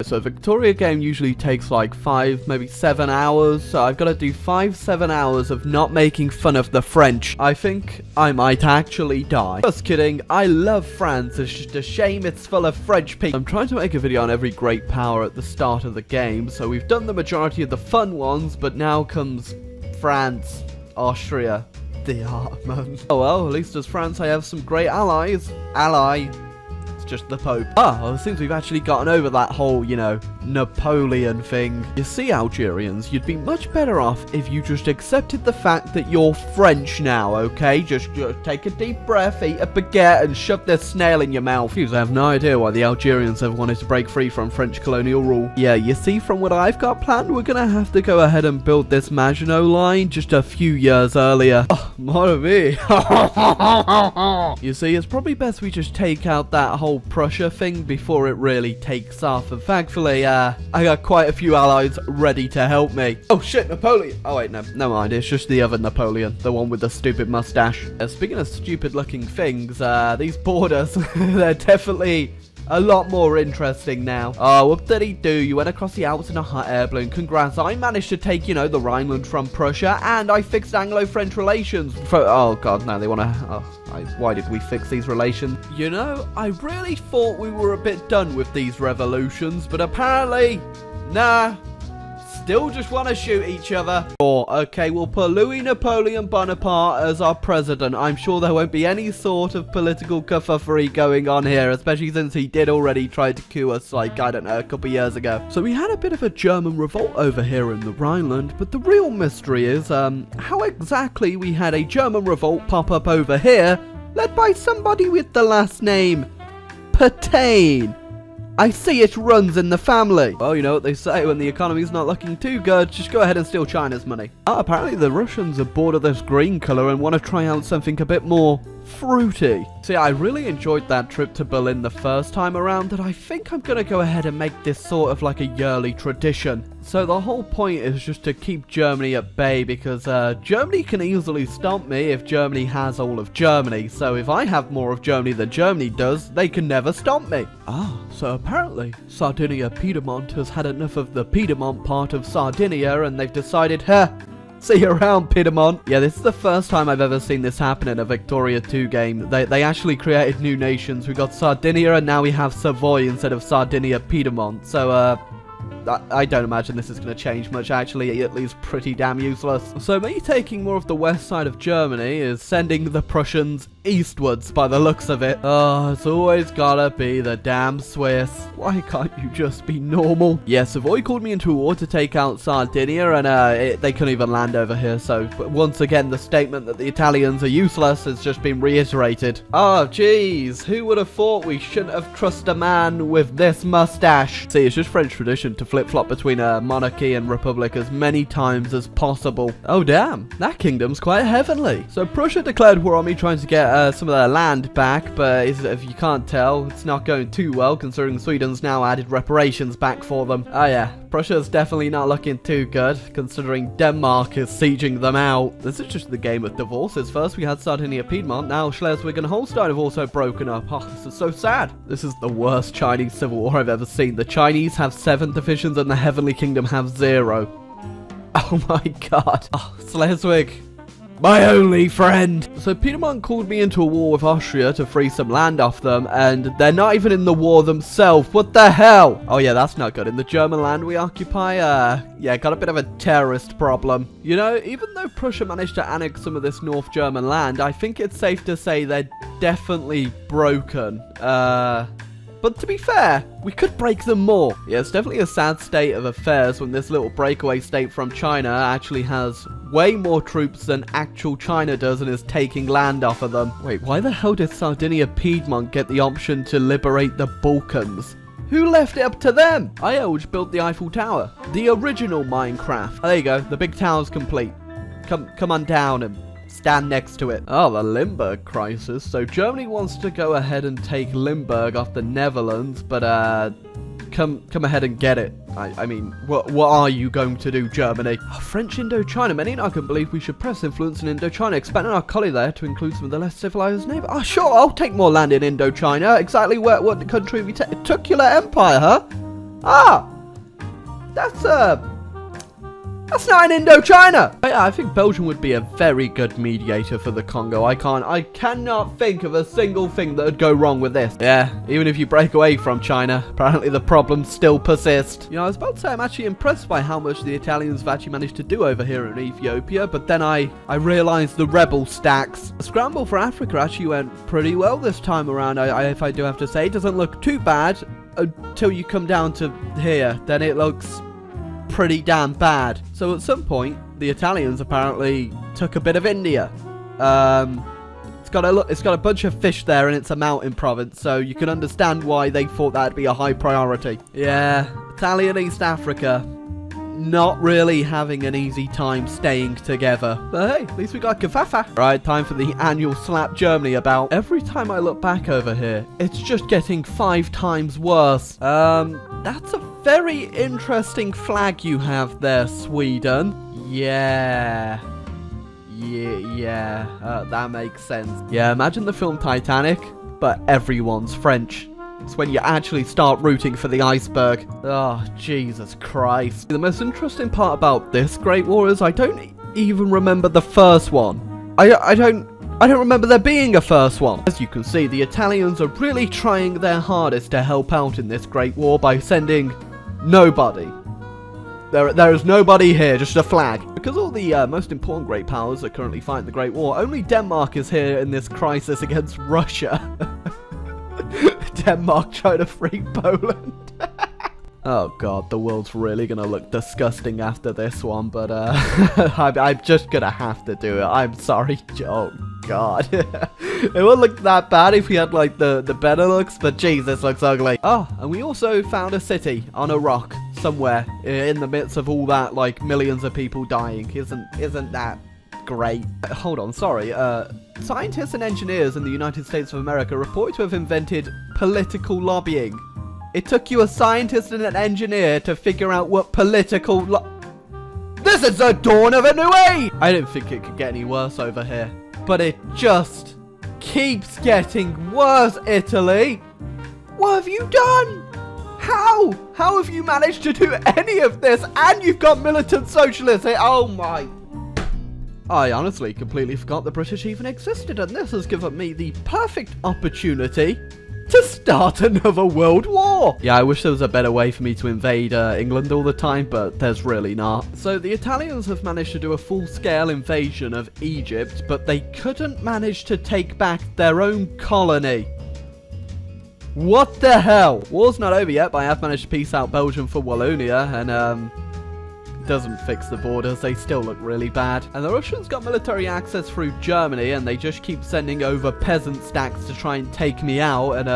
So a Victoria game usually takes like 5, maybe 7 hours. So I've got to do 5-7 hours of not making fun of the French. I think I might actually die. Just kidding. I love France. It's just a shame it's full of French people. I'm trying to make a video on every great power at the start of the game. So we've done the majority of the fun ones, but now comes France, Austria, the Ottomans. Oh well, at least as France I have some great allies. Just the Pope. Well, it seems we've actually gotten over that whole, you know, Napoleon thing. You see, Algerians, you'd be much better off if you just accepted the fact that you're French now, okay? Just take a deep breath, eat a baguette, and shove this snail in your mouth. I have no idea why the Algerians have wanted to break free from French colonial rule. Yeah, you see, from what I've got planned, we're gonna have to go ahead and build this Maginot Line just a few years earlier. Oh, mon ami. You see, it's probably best we just take out that whole Prussia thing before it really takes off, and thankfully I got quite a few allies ready to help me. Oh shit, Napoleon. Oh wait, no, never mind, it's just the other Napoleon, the one with the stupid mustache. Speaking of stupid looking things, these borders, they're definitely a lot more interesting now. Oh, what did he do? You went across the Alps in a hot air balloon. Congrats. I managed to take, you know, the Rhineland from Prussia, and I fixed Anglo-French relations. Oh, God, no, they want to... Oh, why did we fix these relations? You know, I really thought we were a bit done with these revolutions, but apparently, nah. Still just want to shoot each other. Okay, we'll put Louis Napoleon Bonaparte as our president. I'm sure there won't be any sort of political kerfuffle going on here, especially since he did already try to coup us, like, I don't know, a couple years ago. So we had a bit of a German revolt over here in the Rhineland, but the real mystery is, how exactly we had a German revolt pop up over here, led by somebody with the last name Patain. I see it runs in the family. Well, you know what they say, when the economy's not looking too good, just go ahead and steal China's money. Apparently the Russians are bored of this green color and want to try out something a bit more fruity. See, I really enjoyed that trip to Berlin the first time around, and I think I'm going to go ahead and make this sort of like a yearly tradition. So the whole point is just to keep Germany at bay, because Germany can easily stomp me if Germany has all of Germany. So if I have more of Germany than Germany does, they can never stomp me. So apparently Sardinia Piedmont has had enough of the Piedmont part of Sardinia, and they've decided, see you around, Piedmont. Yeah, this is the first time I've ever seen this happen in a Victoria 2 game. They actually created new nations. We got Sardinia, and now we have Savoy instead of Sardinia Piedmont. So, I don't imagine this is going to change much, actually. It leaves pretty damn useless. So me taking more of the west side of Germany is sending the Prussians eastwards by the looks of it. Oh, it's always gotta be the damn Swiss. Why can't you just be normal? Yeah, Savoy called me into a war to take out Sardinia, and they couldn't even land over here. So once again, the statement that the Italians are useless has just been reiterated. Oh, jeez, who would have thought we shouldn't have trusted a man with this mustache? See, it's just French tradition to flip-flop between a monarchy and republic as many times as possible. Oh, damn, that kingdom's quite heavenly. So Prussia declared war on me, trying to get some of their land back, but if you can't tell, it's not going too well, considering Sweden's now added reparations back for them. Oh yeah, Prussia's definitely not looking too good, considering Denmark is sieging them out. This is just the game of divorces. First we had Sardinia Piedmont, now Schleswig and Holstein have also broken up. Oh, this is so sad. This is the worst Chinese civil war I've ever seen. The Chinese have 7 divisions and the Heavenly Kingdom have 0. Oh my god. Oh, Schleswig, my only friend. So Piedmont called me into a war with Austria to free some land off them, and they're not even in the war themselves. What the hell? Oh yeah, that's not good. In the German land we occupy, yeah, got a bit of a terrorist problem. You know, even though Prussia managed to annex some of this North German land, I think it's safe to say they're definitely broken. But to be fair, we could break them more. Yeah, it's definitely a sad state of affairs when this little breakaway state from China actually has way more troops than actual China does and is taking land off of them. Wait, why the hell did Sardinia Piedmont get the option to liberate the Balkans? Who left it up to them? IOH built the Eiffel Tower, the original Minecraft. Oh, there you go, the big tower's complete. Come on down and stand next to it. Oh, the Limburg crisis. So Germany wants to go ahead and take Limburg off the Netherlands, but come ahead and get it. I mean, what are you going to do, Germany? Oh, French Indochina. Many I can believe we should press influence in Indochina, expanding our colony there to include some of the less civilized neighbors. Oh, sure, I'll take more land in Indochina. Exactly what country we took? Tucular Empire, huh? Ah! That's not in Indochina! I think Belgium would be a very good mediator for the Congo. I cannot think of a single thing that would go wrong with this. Yeah, even if you break away from China, apparently the problems still persist. You know, I was about to say I'm actually impressed by how much the Italians have actually managed to do over here in Ethiopia, but then I realized the rebel stacks. The Scramble for Africa actually went pretty well this time around, if I do have to say. It doesn't look too bad until you come down to here. Then it looks pretty damn bad. So at some point, the Italians apparently took a bit of India. It's got a bunch of fish there, and it's a mountain province, so you can understand why they thought that'd be a high priority. Yeah, Italian East Africa, not really having an easy time staying together. But hey, at least we got Kafafa. Right, time for the annual slap Germany about. Every time I look back over here, it's just getting 5 times worse. That's a very interesting flag you have there, Sweden. Yeah, that makes sense. Yeah, imagine the film Titanic, but everyone's French. It's when you actually start rooting for the iceberg. Oh, Jesus Christ. The most interesting part about this Great War is I don't even remember the first one. I don't remember there being a first one. As you can see, the Italians are really trying their hardest to help out in this Great War by sending nobody. There is nobody here, just a flag. Because all the most important great powers are currently fighting the Great War, only Denmark is here in this crisis against Russia. Denmark trying to free Poland. Oh god, the world's really gonna look disgusting after this one, but I'm just gonna have to do it. I'm sorry. Oh god. It wouldn't look that bad if we had like the better looks, but jeez, this looks ugly. Oh, and we also found a city on a rock somewhere in the midst of all that, like millions of people dying. Isn't that great? Hold on, sorry. Scientists and engineers in the United States of America report to have invented political lobbying. It took you a scientist and an engineer to figure out what political This is the dawn of a new age! I didn't think it could get any worse over here, but it just keeps getting worse, Italy. What have you done? How? How have you managed to do any of this? And you've got militant socialists here. Oh my. I honestly completely forgot the British even existed, and this has given me the perfect opportunity to start another world war. Yeah, I wish there was a better way for me to invade England all the time, but there's really not. So the Italians have managed to do a full-scale invasion of Egypt, but they couldn't manage to take back their own colony. What the hell? War's not over yet, but I have managed to piece out Belgium for Wallonia, and doesn't fix the borders. They still look really bad. And the Russians got military access through Germany, and they just keep sending over peasant stacks to try and take me out, and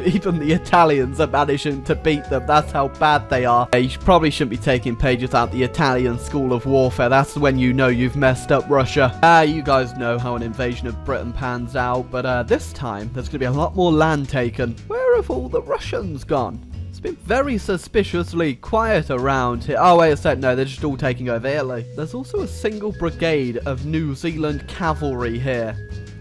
even the Italians are managing to beat them. That's how bad they are. You probably shouldn't be taking pages out the Italian school of warfare. That's when you know you've messed up Russia. You guys know how an invasion of Britain pans out, but this time there's gonna be a lot more land taken. Where have all the Russians gone? It's been very suspiciously quiet around here. Oh, wait a sec. No, they're just all taking over Italy. There's also a single brigade of New Zealand cavalry here,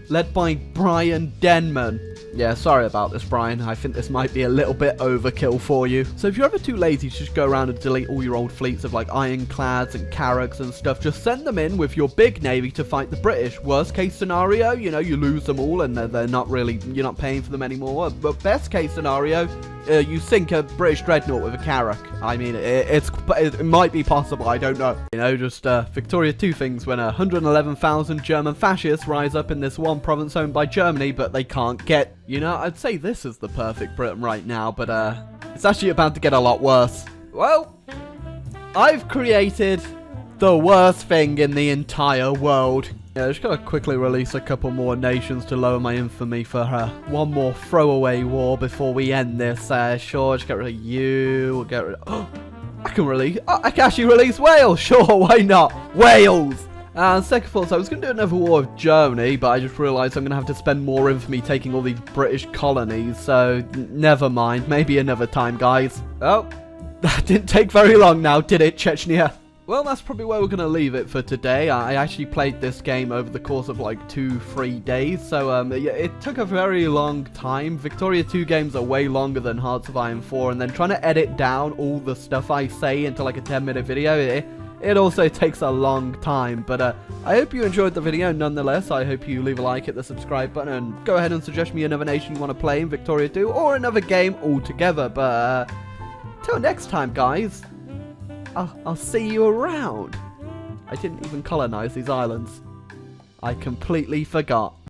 led by Brian Denman. Yeah, sorry about this, Brian. I think this might be a little bit overkill for you. So if you're ever too lazy to just go around and delete all your old fleets of like ironclads and carracks and stuff, just send them in with your big navy to fight the British. Worst case scenario, you know, you lose them all and they're not really, you're not paying for them anymore. But best case scenario, you sink a British dreadnought with a carrack. I mean, it might be possible, I don't know. You know, just Victoria 2 things when 111,000 German fascists rise up in this one province owned by Germany, but they can't get... You know, I'd say this is the perfect Britain right now, but it's actually about to get a lot worse. Well, I've created the worst thing in the entire world. Yeah, just gotta quickly release a couple more nations to lower my infamy for one more throwaway war before we end this. Sure, just get rid of you. We'll get rid of... Oh, I can actually release Wales. Sure, why not? Wales! Second thoughts, I was going to do another war with Germany, but I just realised I'm going to have to spend more infamy taking all these British colonies, so never mind. Maybe another time, guys. Oh, that didn't take very long now, did it, Chechnya? well, that's probably where we're going to leave it for today. I actually played this game over the course of like 2-3 days, so yeah, it took a very long time. Victoria 2 games are way longer than Hearts of Iron 4, and then trying to edit down all the stuff I say into like a 10-minute video, it also takes a long time. But I hope you enjoyed the video nonetheless. I hope you leave a like, hit the subscribe button, and go ahead and suggest me another nation you want to play in Victoria 2, or another game altogether. But till next time, guys, I'll see you around. I didn't even colonize these islands. I completely forgot.